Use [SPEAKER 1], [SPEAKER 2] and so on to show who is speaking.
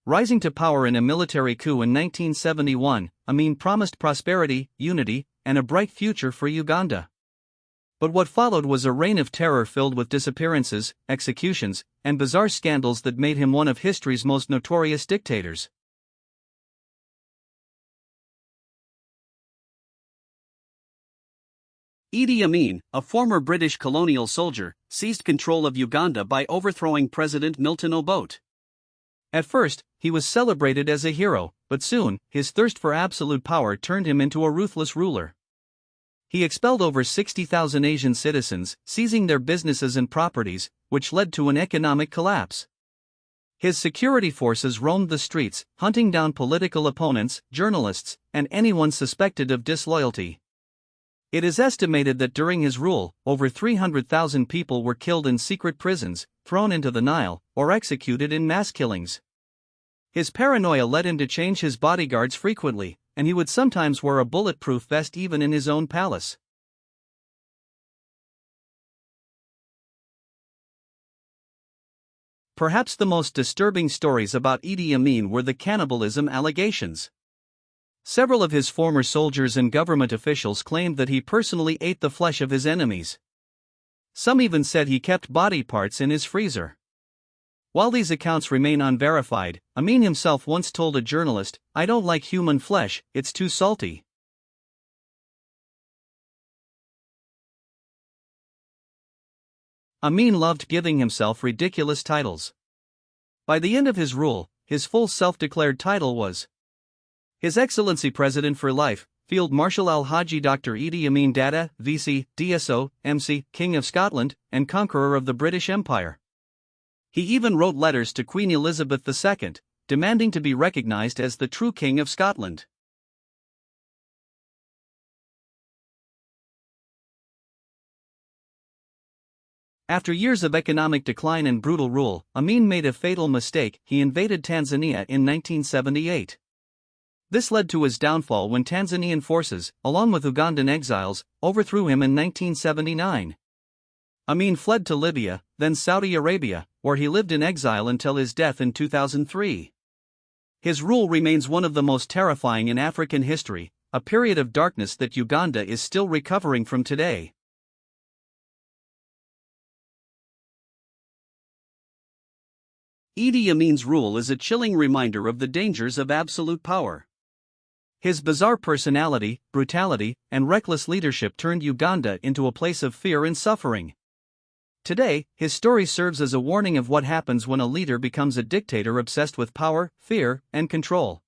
[SPEAKER 1] Rising to power in a military coup in 1971, Amin promised prosperity, unity, and a bright future for Uganda. But what followed was a reign of terror filled with disappearances, executions, and bizarre scandals that made him one of history's most notorious dictators. Idi Amin, a former British colonial soldier, seized control of Uganda by overthrowing President Milton Obote. At first, he was celebrated as a hero, but soon, his thirst for absolute power turned him into a ruthless ruler. He expelled over 60,000 Asian citizens, seizing their businesses and properties, which led to an economic collapse. His security forces roamed the streets, hunting down political opponents, journalists, and anyone suspected of disloyalty. It is estimated that during his rule, over 300,000 people were killed in secret prisons, thrown into the Nile, or executed in mass killings. His paranoia led him to change his bodyguards frequently, and he would sometimes wear a bulletproof vest even in his own palace. Perhaps the most disturbing stories about Idi Amin were the cannibalism allegations. Several of his former soldiers and government officials claimed that he personally ate the flesh of his enemies. Some even said he kept body parts in his freezer. While these accounts remain unverified, Amin himself once told a journalist, "I don't like human flesh, it's too salty." Amin loved giving himself ridiculous titles. By the end of his rule, his full self-declared title was His Excellency President for Life, Field Marshal Al-Haji Dr. Idi Amin Dada, VC, DSO, MC, King of Scotland, and Conqueror of the British Empire. He even wrote letters to Queen Elizabeth II, demanding to be recognized as the true King of Scotland. After years of economic decline and brutal rule, Amin made a fatal mistake. He invaded Tanzania in 1978. This led to his downfall when Tanzanian forces, along with Ugandan exiles, overthrew him in 1979. Amin fled to Libya, then Saudi Arabia, where he lived in exile until his death in 2003. His rule remains one of the most terrifying in African history, a period of darkness that Uganda is still recovering from today. Idi Amin's rule is a chilling reminder of the dangers of absolute power. His bizarre personality, brutality, and reckless leadership turned Uganda into a place of fear and suffering. Today, his story serves as a warning of what happens when a leader becomes a dictator obsessed with power, fear, and control.